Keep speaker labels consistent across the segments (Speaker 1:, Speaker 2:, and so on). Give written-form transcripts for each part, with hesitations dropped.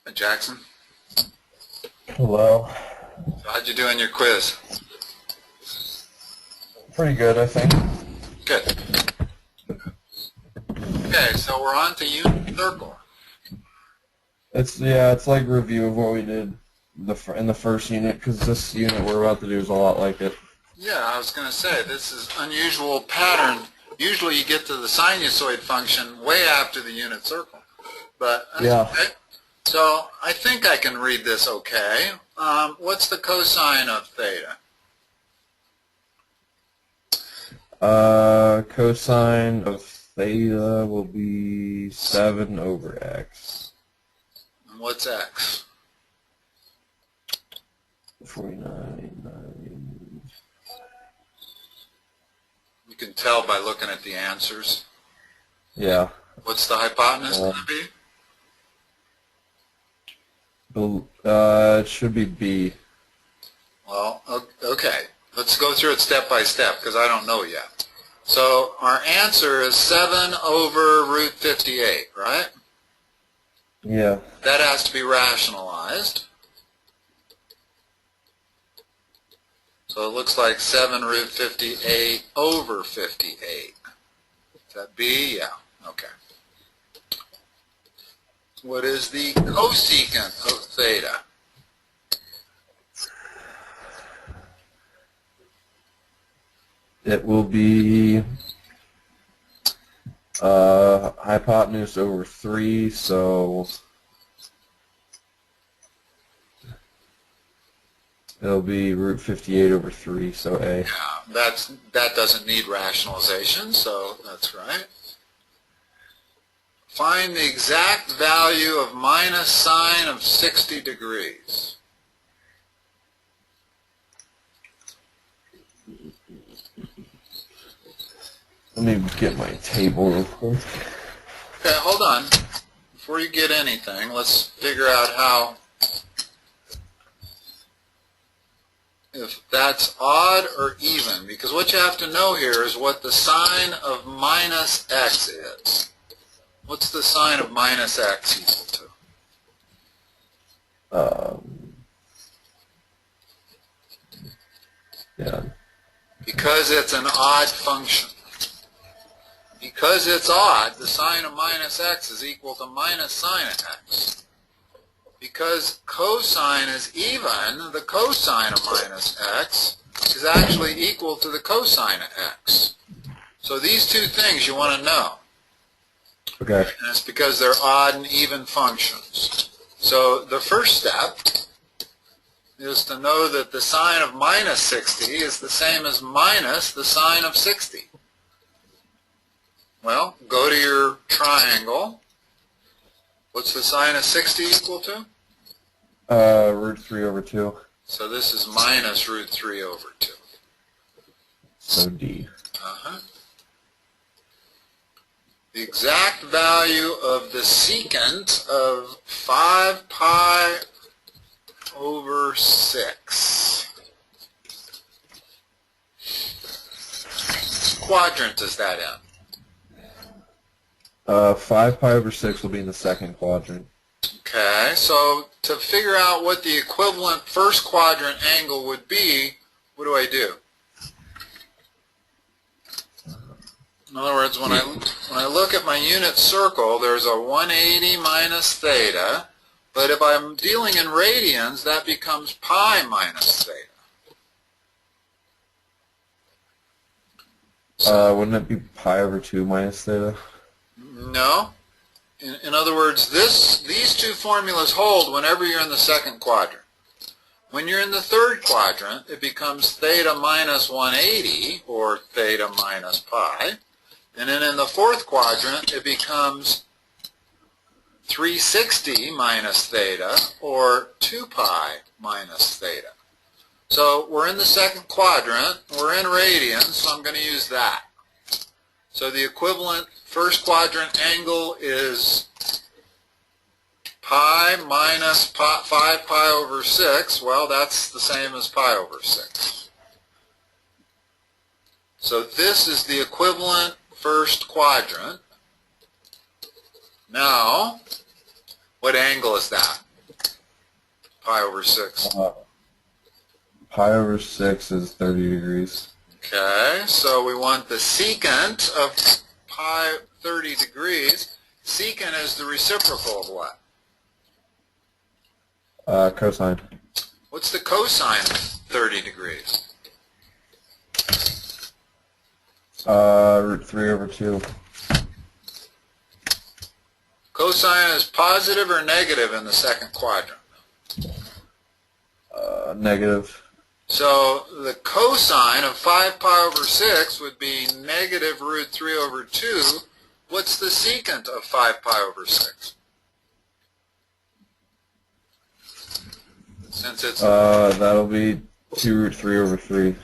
Speaker 1: Hi, Jackson.
Speaker 2: Hello.
Speaker 1: So how'd you do in your quiz?
Speaker 2: Pretty good, I think.
Speaker 1: Good. Okay, so we're on to unit circle.
Speaker 2: It's like a review of what we did in the first unit, because this unit we're about to do is a lot like it.
Speaker 1: Yeah, I was going to say, this is unusual pattern. Usually you get to the sinusoid function way after the unit circle. But that's
Speaker 2: Yeah.
Speaker 1: okay. So I think I can read this okay. What's the cosine of theta?
Speaker 2: Cosine of theta will be 7 over x.
Speaker 1: And what's x?
Speaker 2: 49.
Speaker 1: You can tell by looking at the answers.
Speaker 2: Yeah.
Speaker 1: What's the hypotenuse going to be?
Speaker 2: It should be b.
Speaker 1: Well, okay. Let's go through it step by step because I don't know yet. So our answer is 7 over root 58, right?
Speaker 2: Yeah.
Speaker 1: That has to be rationalized. So it looks like 7 root 58 over 58. Is that b? Yeah. Okay. What is the cosecant of theta?
Speaker 2: It will be hypotenuse over 3, so it'll be root 58 over 3, so a.
Speaker 1: Yeah, that doesn't need rationalization, so that's right. Find the exact value of minus sine of 60 degrees.
Speaker 2: Let me get my table real quick.
Speaker 1: Okay, hold on. Before you get anything, let's figure out how, if that's odd or even, because what you have to know here is what the sine of minus x is. What's the sine of minus x equal to?
Speaker 2: Yeah.
Speaker 1: Because it's an odd function. Because it's odd, the sine of minus x is equal to minus sine of x. Because cosine is even, the cosine of minus x is actually equal to the cosine of x. So these two things you want to know.
Speaker 2: Okay.
Speaker 1: And it's because they're odd and even functions. So the first step is to know that the sine of minus 60 is the same as minus the sine of 60. Well, go to your triangle. What's the sine of 60 equal to?
Speaker 2: Root 3 over 2.
Speaker 1: So this is minus root 3 over 2.
Speaker 2: So d.
Speaker 1: The exact value of the secant of 5 pi over 6. Quadrant is that in?
Speaker 2: 5 pi over 6 will be in the second quadrant.
Speaker 1: Okay, so to figure out what the equivalent first quadrant angle would be, what do I do? In other words, when I look at my unit circle, there's a 180 minus theta, but if I'm dealing in radians, that becomes pi minus theta.
Speaker 2: Wouldn't it be pi over 2 minus theta?
Speaker 1: No. In other words, these two formulas hold whenever you're in the second quadrant. When you're in the third quadrant, it becomes theta minus 180, or theta minus pi. And then in the fourth quadrant, it becomes 360 minus theta, or 2 pi minus theta. So we're in the second quadrant, we're in radians, so I'm going to use that. So the equivalent first quadrant angle is pi minus 5 pi over 6. Well, that's the same as pi over 6. So this is the equivalent first quadrant. Now, what angle is that? pi over 6?
Speaker 2: Pi over 6 is 30 degrees.
Speaker 1: Okay, so we want the secant of pi 30 degrees. Secant is the reciprocal of what?
Speaker 2: Cosine.
Speaker 1: What's the cosine of 30 degrees?
Speaker 2: Root 3 over 2.
Speaker 1: Cosine is positive or negative in the second quadrant?
Speaker 2: Negative.
Speaker 1: So the cosine of 5 pi over 6 would be negative root 3 over 2. What's the secant of 5 pi over 6? Since it's
Speaker 2: that'll be 2 root 3 over 3.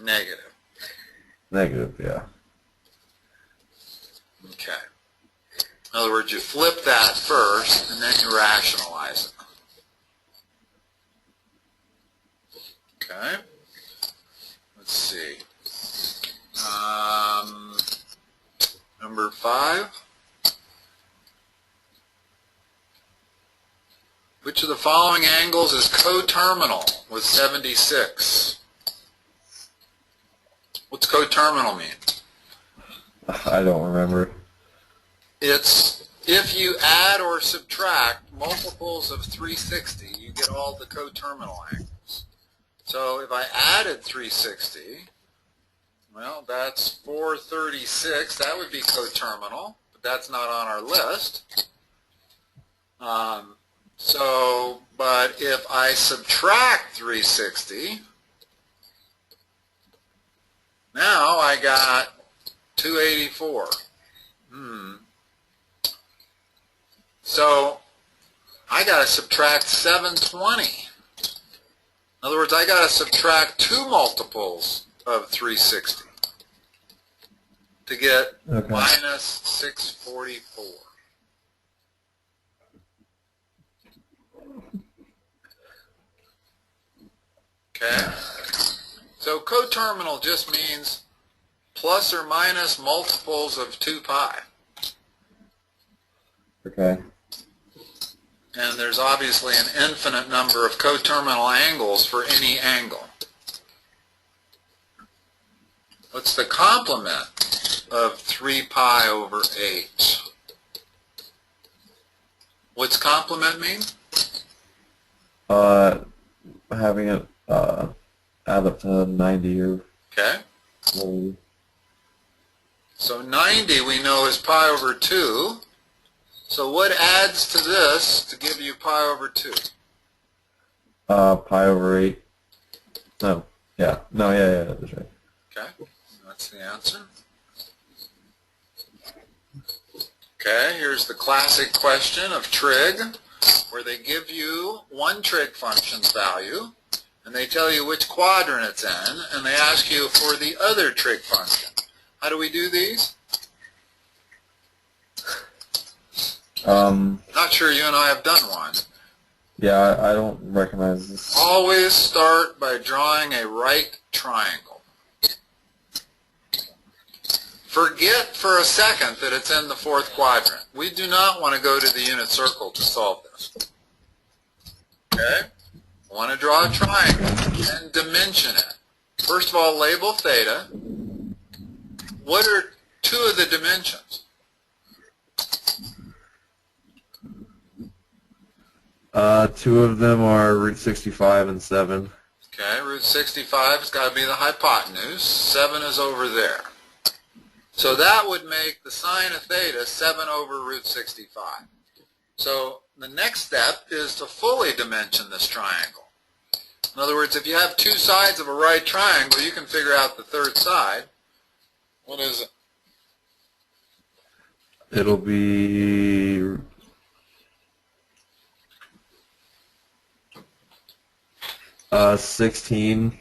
Speaker 1: negative.
Speaker 2: Negative, yeah.
Speaker 1: Okay. In other words, you flip that first, and then you rationalize it. Okay. Let's see. Number 5. Which of the following angles is coterminal with 76? What's coterminal mean?
Speaker 2: I don't remember.
Speaker 1: It's if you add or subtract multiples of 360, you get all the coterminal angles. So if I added 360, well, that's 436. That would be coterminal, but that's not on our list. But if I subtract 360, now I got 284. So I got to subtract 720. In other words, I got to subtract 2 multiples of 360 to get minus 644. Okay? So coterminal just means plus or minus multiples of 2 pi.
Speaker 2: Okay.
Speaker 1: And there's obviously an infinite number of coterminal angles for any angle. What's the complement of 3 pi over 8? What's complement mean?
Speaker 2: Having it add up to 90 or...
Speaker 1: Okay.
Speaker 2: Maybe.
Speaker 1: So 90 we know is pi over 2. So what adds to this to give you pi over 2?
Speaker 2: Pi over 8. No. Yeah. No, yeah, that's right.
Speaker 1: Okay. That's the answer. Okay, here's the classic question of trig, where they give you one trig function's value, and they tell you which quadrant it's in, and they ask you for the other trig function. How do we do these? Not sure you and I have done one.
Speaker 2: Yeah, I don't recognize this.
Speaker 1: Always start by drawing a right triangle. Forget for a second that it's in the 4th quadrant. We do not want to go to the unit circle to solve this. Okay? I want to draw a triangle and dimension it. First of all, label theta. What are 2 of the dimensions?
Speaker 2: 2 of them are root 65 and 7.
Speaker 1: Okay, root 65 has got to be the hypotenuse. 7 is over there. So that would make the sine of theta 7 over root 65. So the next step is to fully dimension this triangle. In other words, if you have 2 sides of a right triangle, you can figure out the 3rd side. What is it?
Speaker 2: It'll be... 16,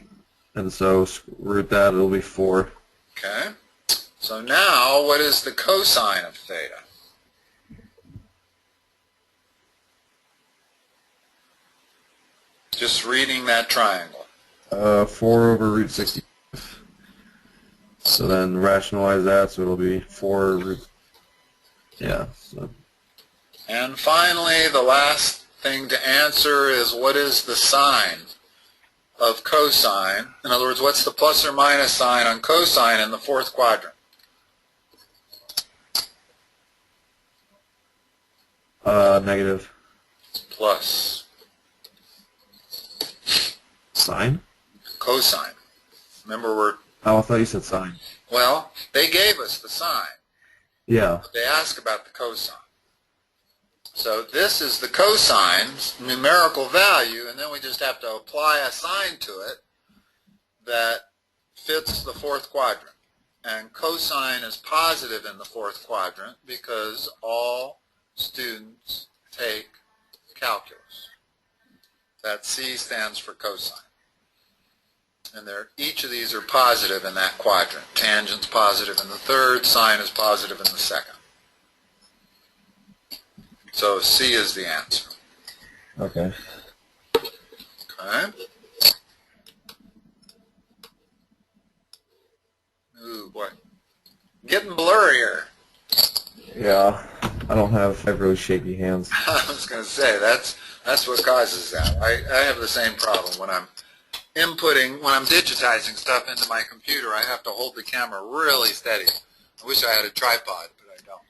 Speaker 2: and so root that, it'll be 4.
Speaker 1: Okay. So now, what is the cosine of theta? Just reading that triangle.
Speaker 2: 4 over root 65. So then rationalize that, so it'll be 4 root... Yeah. So.
Speaker 1: And finally, the last thing to answer is what is the sign of cosine? In other words, what's the plus or minus sign on cosine in the fourth quadrant?
Speaker 2: Negative.
Speaker 1: Plus.
Speaker 2: Sine?
Speaker 1: Cosine. Remember we're...
Speaker 2: Oh, I thought you said sine.
Speaker 1: Well, they gave us the sine.
Speaker 2: Yeah.
Speaker 1: But they ask about the cosine. So this is the cosine's numerical value, and then we just have to apply a sign to it that fits the fourth quadrant. And cosine is positive in the fourth quadrant because all students take calculus. That C stands for cosine. And each of these are positive in that quadrant. Tangent's positive in the third, sine is positive in the second. So C is the answer.
Speaker 2: Okay.
Speaker 1: Okay. Ooh, boy. Getting blurrier.
Speaker 2: Yeah. I don't have really shaky hands.
Speaker 1: I was going to say, that's what causes that. I have the same problem when I'm digitizing stuff into my computer. I have to hold the camera really steady. I wish I had a tripod, but I don't.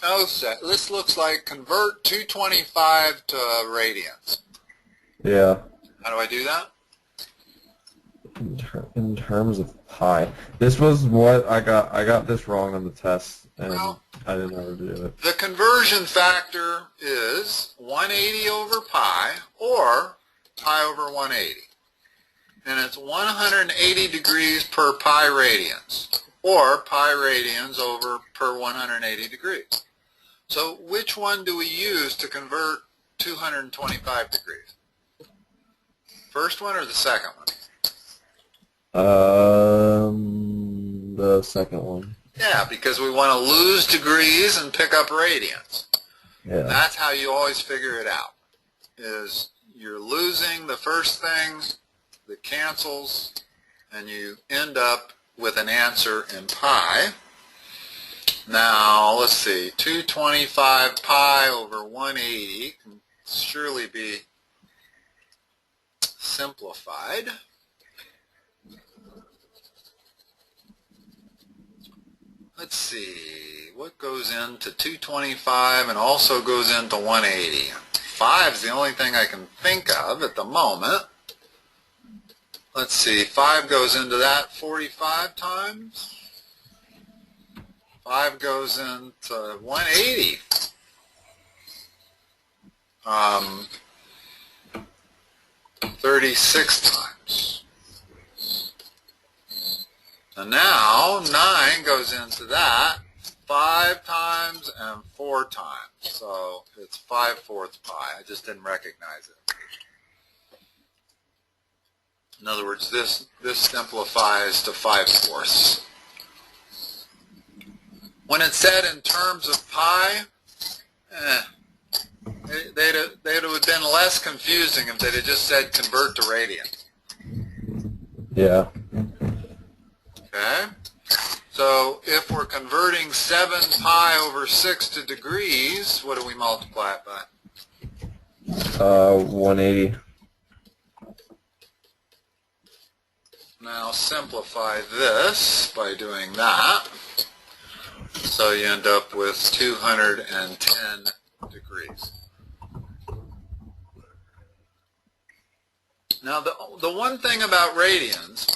Speaker 1: Oh, this looks like convert 225 to radians.
Speaker 2: Yeah.
Speaker 1: How do I do that?
Speaker 2: In terms of pi, this was what I got. I got this wrong on the test, and
Speaker 1: Well,
Speaker 2: I didn't know how to do it.
Speaker 1: the conversion factor is 180 over pi, or pi over 180. And it's 180 degrees per pi radians, or pi radians over per 180 degrees. So which one do we use to convert 225 degrees? First one or the second one?
Speaker 2: The second one.
Speaker 1: Yeah, because we want to lose degrees and pick up radians.
Speaker 2: Yeah.
Speaker 1: That's how you always figure it out, is you're losing the first thing that cancels, and you end up with an answer in pi. Now, let's see, 225 pi over 180 can surely be simplified. Let's see, what goes into 225 and also goes into 180? 5 is the only thing I can think of at the moment. Let's see, 5 goes into that 45 times. 5 goes into 180. 36 times. And now 9 goes into that 5 times and 4 times. So it's 5/4 pi. I just didn't recognize it. In other words, this simplifies to 5/4. When it's said in terms of pi, they'd have been less confusing if they'd have just said convert to radians.
Speaker 2: Yeah.
Speaker 1: Okay? So if we're converting 7 pi over 6 to degrees, what do we multiply it by?
Speaker 2: 180.
Speaker 1: Now simplify this by doing that. So you end up with 210 degrees. Now the one thing about radians,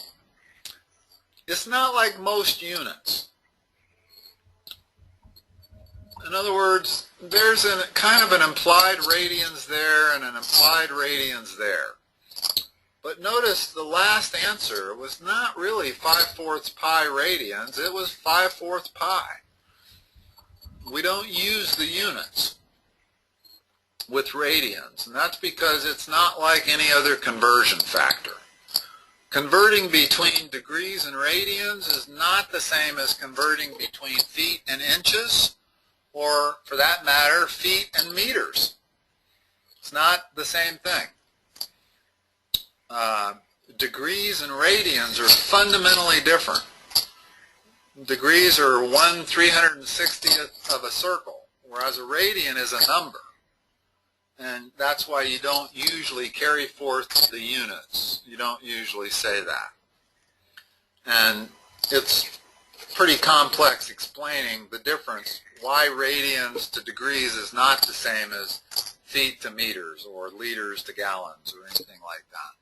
Speaker 1: it's not like most units. In other words, there's a kind of an implied radians there and an implied radians there. But notice the last answer was not really 5/4 pi radians, it was 5/4 pi. We don't use the units with radians, and that's because it's not like any other conversion factor. Converting between degrees and radians is not the same as converting between feet and inches, or for that matter, feet and meters. It's not the same thing. Degrees and radians are fundamentally different. Degrees are 1/360th of a circle, whereas a radian is a number. And that's why you don't usually carry forth the units. You don't usually say that. And it's pretty complex explaining the difference, why radians to degrees is not the same as feet to meters or liters to gallons or anything like that.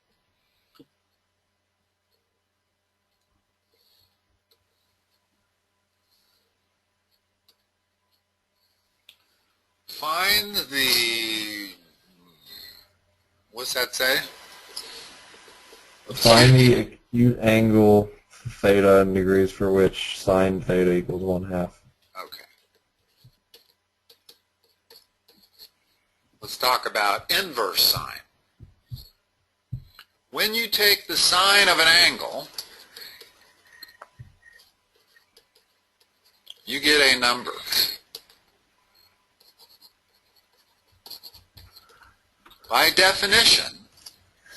Speaker 1: Find the, what's that say?
Speaker 2: Find the acute angle theta in degrees for which sine theta equals 1/2.
Speaker 1: Okay. Let's talk about inverse sine. When you take the sine of an angle, you get a number. By definition,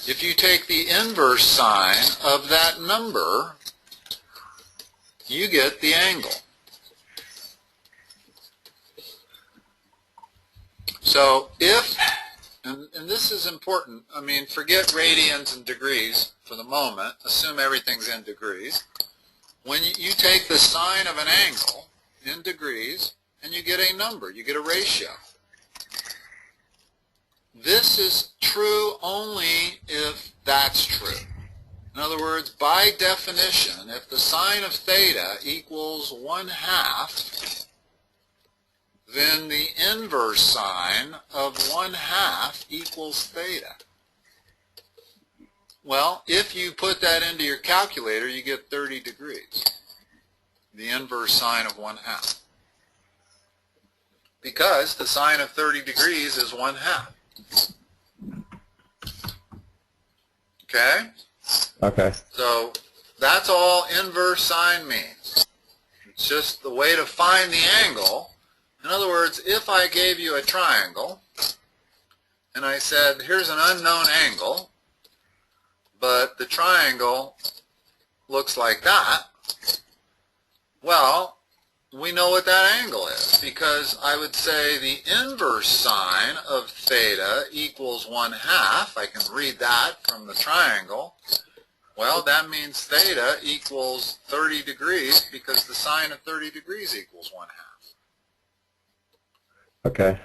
Speaker 1: if you take the inverse sine of that number, you get the angle. So if, and this is important, I mean, forget radians and degrees for the moment, assume everything's in degrees. When you take the sine of an angle in degrees, and you get a number, you get a ratio. This is true only if that's true. In other words, by definition, if the sine of theta equals 1/2, then the inverse sine of 1/2 equals theta. Well, if you put that into your calculator, you get 30 degrees, the inverse sine of 1/2. Because the sine of 30 degrees is 1/2. Okay?
Speaker 2: Okay.
Speaker 1: So that's all inverse sine means. It's just the way to find the angle. In other words, if I gave you a triangle and I said, here's an unknown angle, but the triangle looks like that, well, we know what that angle is, because I would say the inverse sine of theta equals 1/2. I can read that from the triangle. Well, that means theta equals 30 degrees because the sine of 30 degrees equals 1/2.
Speaker 2: Okay.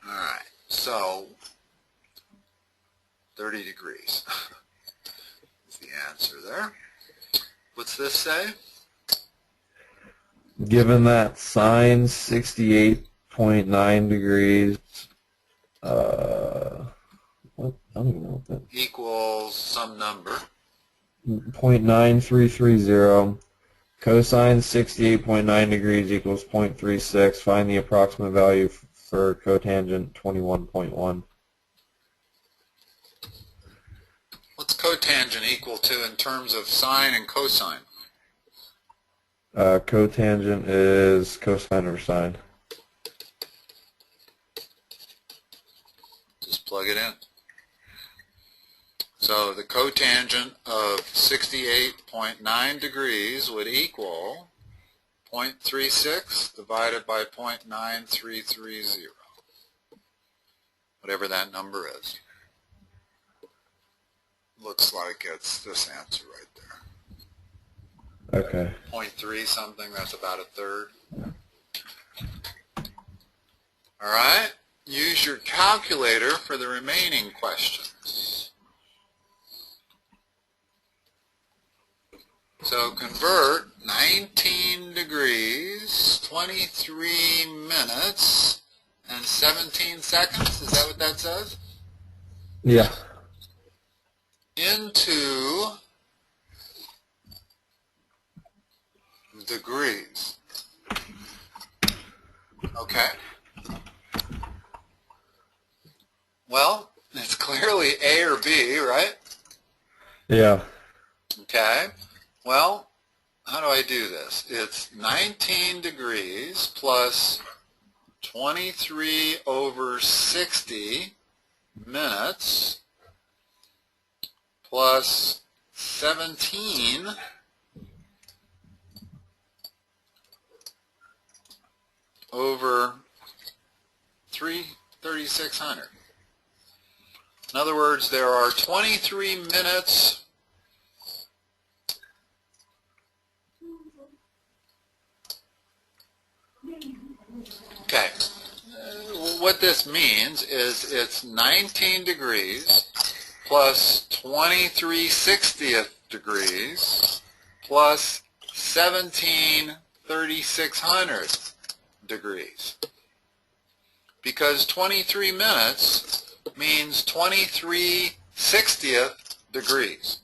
Speaker 1: All right, so 30 degrees is the answer there. What's this say?
Speaker 2: Given that sine 68.9 degrees, what? I don't even know what that
Speaker 1: Equals some number.
Speaker 2: 0.9330. Cosine 68.9 degrees equals 0.36. Find the approximate value for cotangent 21.1.
Speaker 1: What's cotangent equal to in terms of sine and cosine?
Speaker 2: Cotangent is cosine over sine.
Speaker 1: Just plug it in. So the cotangent of 68.9 degrees would equal 0.36 divided by 0.9330, whatever that number is. Looks like it's this answer right there.
Speaker 2: Okay.
Speaker 1: 0.3 something, that's about a third. All right, use your calculator for the remaining questions. So convert 19 degrees, 23 minutes, and 17 seconds, is that what that says?
Speaker 2: Yeah.
Speaker 1: Into degrees. Okay. Well, it's clearly A or B, right?
Speaker 2: Yeah.
Speaker 1: Okay. Well, how do I do this? It's 19 degrees plus 23 over 60 minutes plus 17 over 3600. In other words, there are 23 minutes okay. What this means is it's 19 degrees plus 23 60th degrees plus 17 3600 degrees. Because 23 minutes means 23 60th degrees.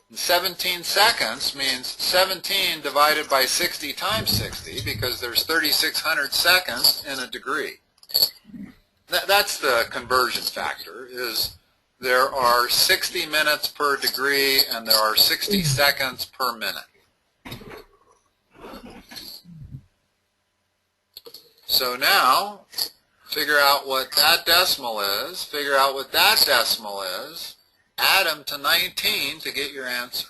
Speaker 1: And 17 seconds means 17 divided by 60 times 60, because there's 3,600 seconds in a degree. That's the conversion factor, is there are 60 minutes per degree and there are 60 seconds per minute. So now, figure out what that decimal is, figure out what that decimal is, add them to 19 to get your answer.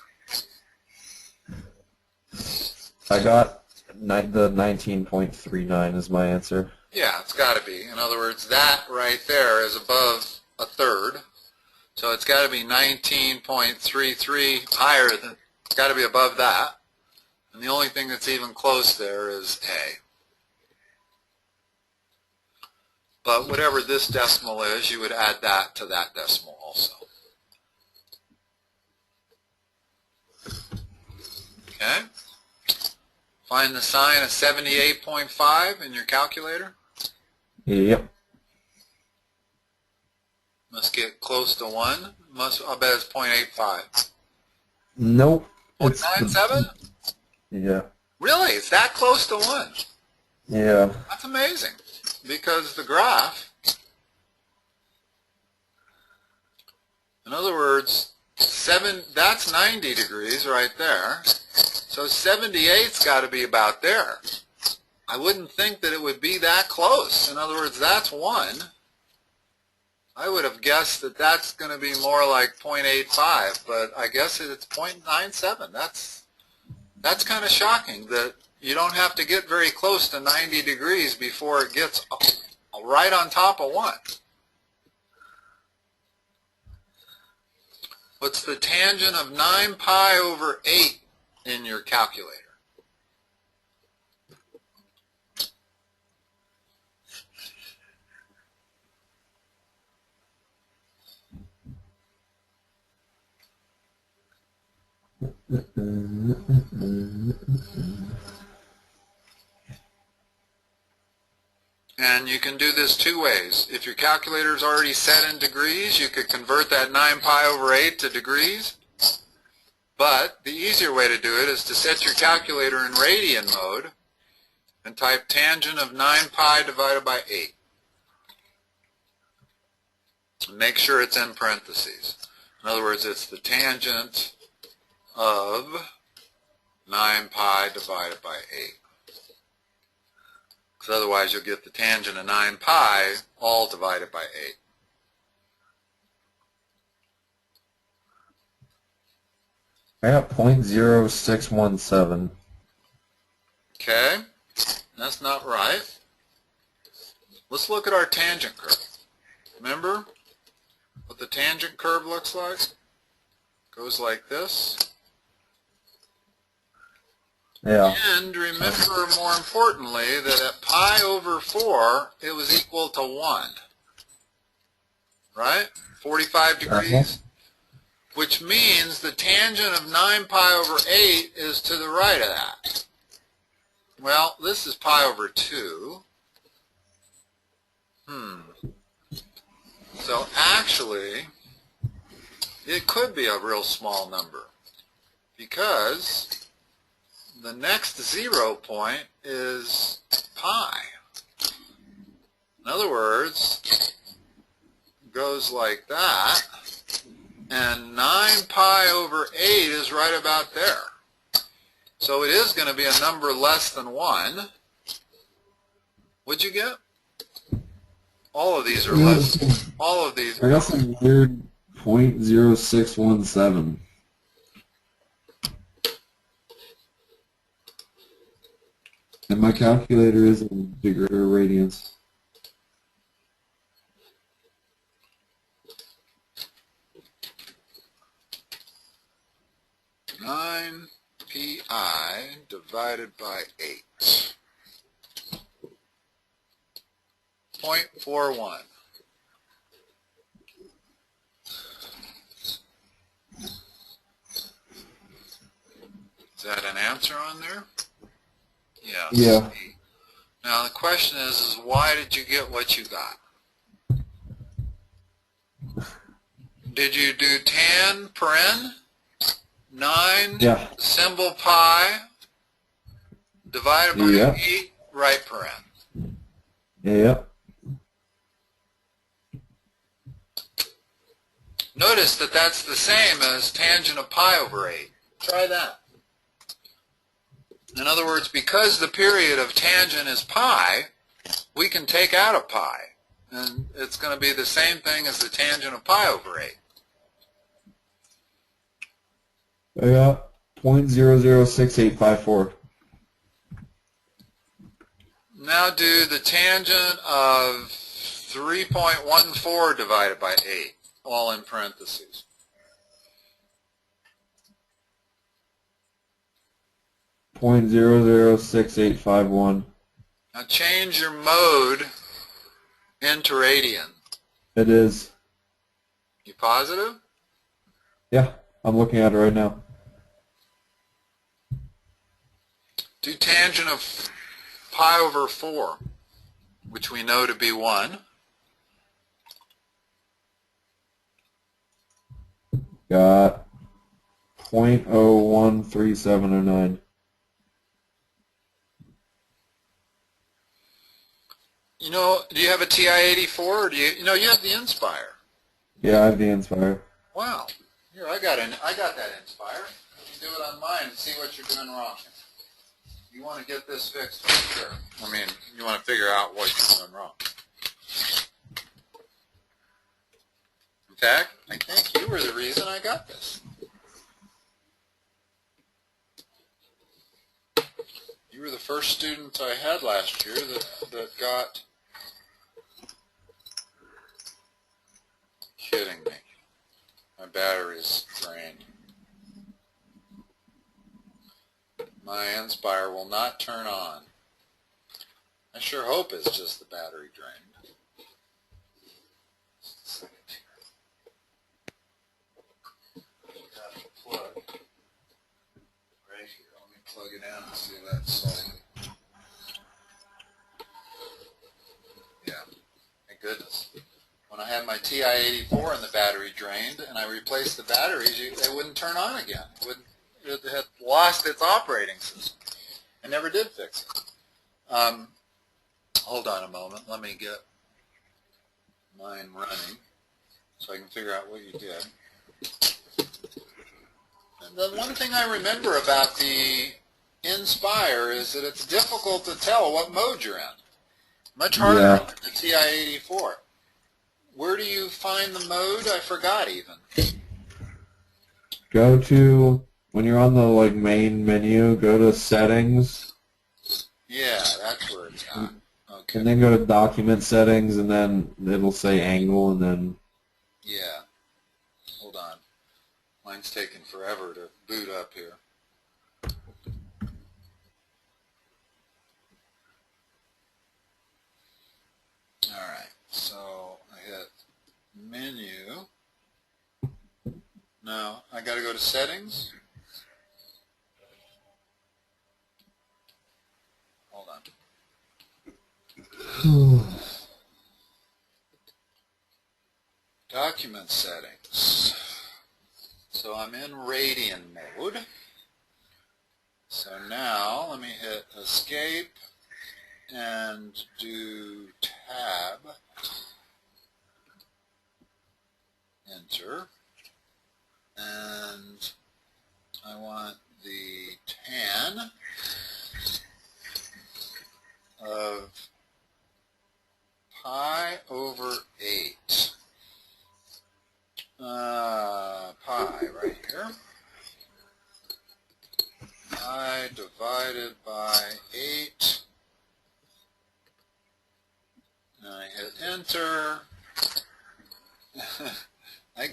Speaker 2: I got the 19.39 is my answer.
Speaker 1: Yeah, it's got to be. In other words, that right there is above a third. So it's got to be 19.33 higher than, it's got to be above that. And the only thing that's even close there is A. But whatever this decimal is, you would add that to that decimal also. Okay? Find the sine of 78.5 in your calculator.
Speaker 2: Yep.
Speaker 1: Must get close to 1. I'll bet it's 0.85.
Speaker 2: Nope.
Speaker 1: 0.97?
Speaker 2: Yeah.
Speaker 1: Really? It's that close to 1?
Speaker 2: Yeah.
Speaker 1: That's amazing. Because the graph, in other words, that's 90 degrees right there. So 78's got to be about there. I wouldn't think that it would be that close. In other words, that's 1. I would have guessed that that's going to be more like 0.85, but I guess it's 0.97. That's kind of shocking that you don't have to get very close to 90 degrees before it gets right on top of 1. What's the tangent of 9 pi over 8 in your calculator? And you can do this two ways. If your calculator is already set in degrees, you could convert that 9 pi over 8 to degrees. But the easier way to do it is to set your calculator in radian mode and type tangent of 9 pi divided by 8. And make sure it's in parentheses. In other words, it's the tangent of 9 pi divided by 8. Because otherwise you'll get the tangent of 9 pi all divided by 8.
Speaker 2: I got 0.0617.
Speaker 1: Okay, that's not right. Let's look at our tangent curve. Remember what the tangent curve looks like? Goes like this.
Speaker 2: Yeah.
Speaker 1: And remember, more importantly, that at pi over 4, it was equal to 1. Right? 45 degrees. Which means the tangent of 9 pi over 8 is to the right of that. Well, this is pi over 2. So actually, it could be a real small number, because the next 0 point is pi. In other words, it goes like that, and 9 pi over 8 is right about there. So it is going to be a number less than 1. What'd you get? All of these are less. All of these.
Speaker 2: I got some weird 0.0617. And my calculator is in degree or radians.
Speaker 1: 9 pi divided by 8. 0.41. Is that an answer on there? Yes.
Speaker 2: Yeah.
Speaker 1: Now the question is why did you get what you got? Did you do tan paren 9
Speaker 2: Yeah.
Speaker 1: symbol pi divided by
Speaker 2: Yeah.
Speaker 1: 8 right paren?
Speaker 2: Yeah.
Speaker 1: Notice that that's the same as tangent of pi over 8. Try that. In other words, because the period of tangent is pi, we can take out a pi. And it's going to be the same thing as the tangent of pi over 8.
Speaker 2: I got 0.006854.
Speaker 1: Now do the tangent of 3.14 divided by 8, all in parentheses.
Speaker 2: .006851.
Speaker 1: Now change your mode into radian.
Speaker 2: It is.
Speaker 1: You positive?
Speaker 2: Yeah, I'm looking at it right now.
Speaker 1: Do tangent of pi over 4, which we know to be 1.
Speaker 2: Got 0.013709.
Speaker 1: You know, do you have a TI-84 or do you you have the Inspire?
Speaker 2: Yeah, I have the Inspire.
Speaker 1: Wow. Here, I got that Inspire. You do it on mine and see what you're doing wrong. You want to get this fixed for sure. I mean, you want to figure out what you're doing wrong. In fact, I think you were the reason I got this. You were the first student I had last year that got... Kidding me. My battery's drained. My Inspire will not turn on. I sure hope it's just the battery drained. Just a second here. Got the plug right here. Let me plug it in and see if that's solid. Yeah. Thank goodness. When I had my TI-84 and the battery drained, and I replaced the batteries, they wouldn't turn on again. It had lost its operating system. I never did fix it. Hold on a moment. Let me get mine running so I can figure out what you did. And the one thing I remember about the Inspire is that it's difficult to tell what mode you're in. Much harder
Speaker 2: Yeah.
Speaker 1: than the TI-84. Where do you find the mode? I forgot even.
Speaker 2: Go to, when you're on the main menu, go to settings.
Speaker 1: Yeah, that's where it's at. Okay.
Speaker 2: And then go to document settings, and then it'll say angle, and then...
Speaker 1: Yeah. Hold on. Mine's taking forever to boot up here. Alright, so I hit menu. Now, I gotta go to settings. Hold on. Document settings. So I'm in radian mode. So now let me hit escape and do tab, enter, and I want the tan of pi over 8. Pi right here. Pi divided by 8. And I hit enter. I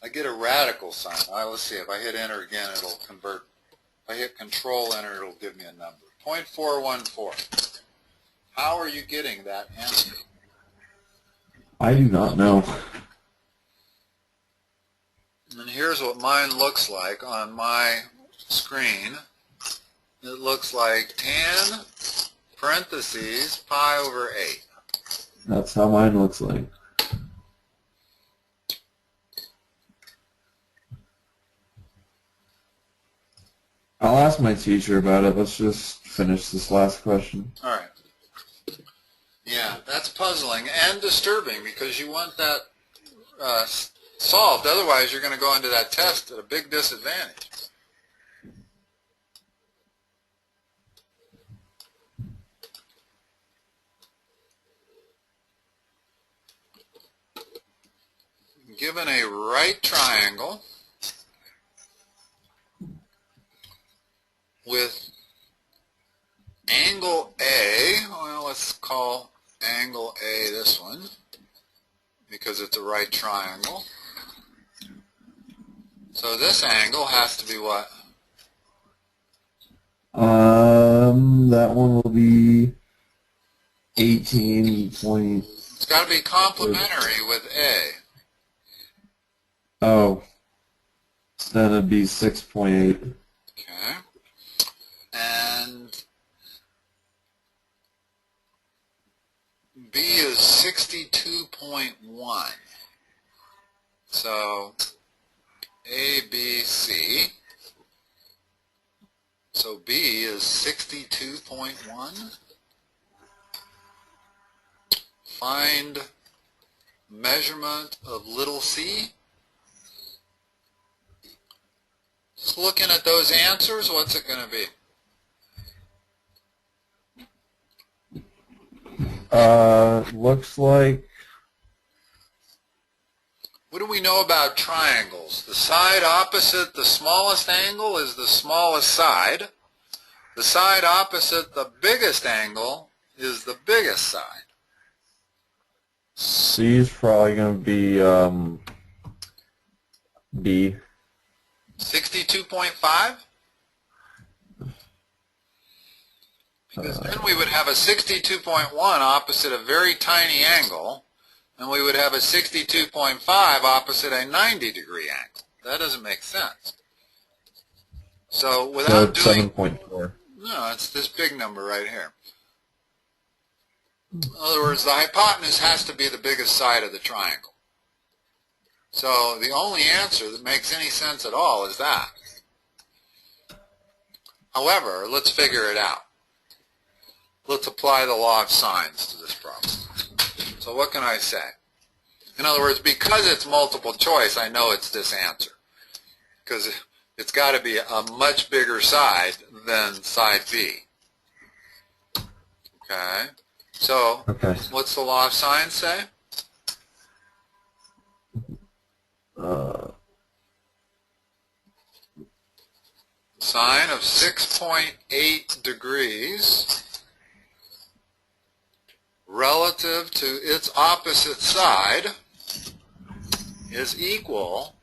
Speaker 1: I get a radical sign. All right, let's see. If I hit enter again, it'll convert. If I hit control enter, it'll give me a number. 0.414. How are you getting that answer?
Speaker 2: I do not know.
Speaker 1: And here's what mine looks like on my screen. It looks like tan parentheses pi over 8.
Speaker 2: That's how mine looks like. I'll ask my teacher about it. Let's just finish this last question.
Speaker 1: All right. Yeah, that's puzzling and disturbing because you want that solved. Otherwise, you're going to go into that test at a big disadvantage. Given a right triangle with angle A, well, let's call angle A this one because it's a right triangle. So this angle has to be what?
Speaker 2: That one will be 18 point.
Speaker 1: It's got to be complementary with A.
Speaker 2: Oh, then it'd be 6.8.
Speaker 1: Okay. And B is 62.1. So A, B, C. So B is 62.1. Find measurement of little c. Just looking at those answers, what's it going to be?
Speaker 2: Looks like.
Speaker 1: What do we know about triangles? The side opposite the smallest angle is the smallest side. The side opposite the biggest angle is the biggest side.
Speaker 2: C is probably going to be B.
Speaker 1: 62.5? Because then we would have a 62.1 opposite a very tiny angle, and we would have a 62.5 opposite a 90-degree angle. That doesn't make sense. So without doing...
Speaker 2: 7.4.
Speaker 1: No, it's this big number right here. In other words, the hypotenuse has to be the biggest side of the triangle. So the only answer that makes any sense at all is that. However, let's figure it out. Let's apply the law of sines to this problem. So what can I say? In other words, because it's multiple choice, I know it's this answer. Because it's got to be a much bigger side than side B. Okay? So, what's the law of sines say? Sine of 6.8 degrees relative to its opposite side is equal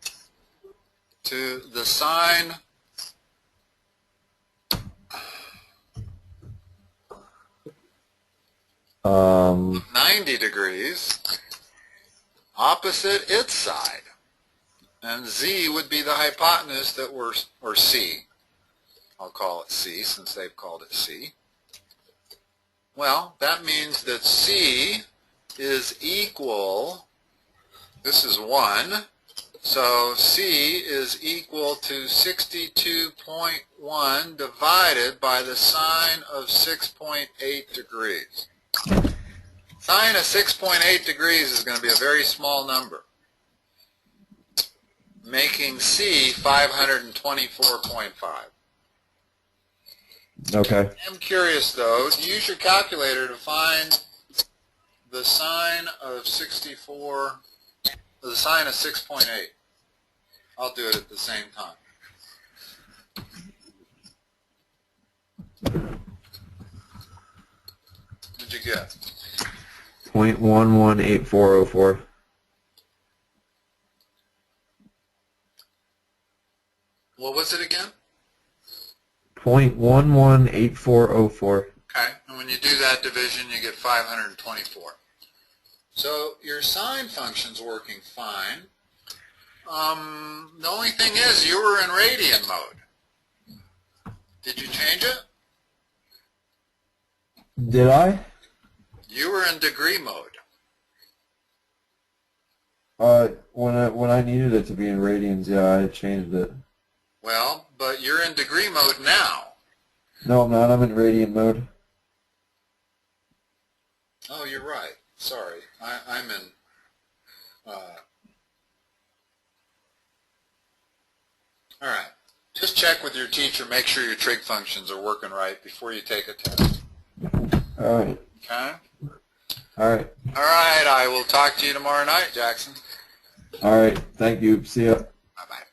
Speaker 1: to the sine of 90 degrees opposite its side. And Z would be the hypotenuse that we're, or C. I'll call it C since they've called it C. Well, that means that C is equal, this is 1, so C is equal to 62.1 divided by the sine of 6.8 degrees. Sine of 6.8 degrees is going to be a very small number, making C 524.5.
Speaker 2: Okay.
Speaker 1: I'm curious, though. Use your calculator to find the sine of 64, the sine of 6.8. I'll do it at the same time. What'd you get?
Speaker 2: 0.118404.
Speaker 1: What was it again?
Speaker 2: 0.118404.
Speaker 1: Okay, and when you do that division, you get 524. So your sine function's working fine. The only thing is you were in radian mode. Did you change it?
Speaker 2: Did I?
Speaker 1: You were in degree mode.
Speaker 2: When I needed it to be in radians, yeah, I changed it.
Speaker 1: Well, but you're in degree mode now.
Speaker 2: No, I'm not. I'm in radian mode.
Speaker 1: Oh, you're right. Sorry. I'm in... all right. Just check with your teacher, make sure your trig functions are working right before you take a test.
Speaker 2: All right.
Speaker 1: Okay?
Speaker 2: All right.
Speaker 1: All right. I will talk to you tomorrow night, Jackson.
Speaker 2: All right. Thank you. See ya.
Speaker 1: Bye-bye.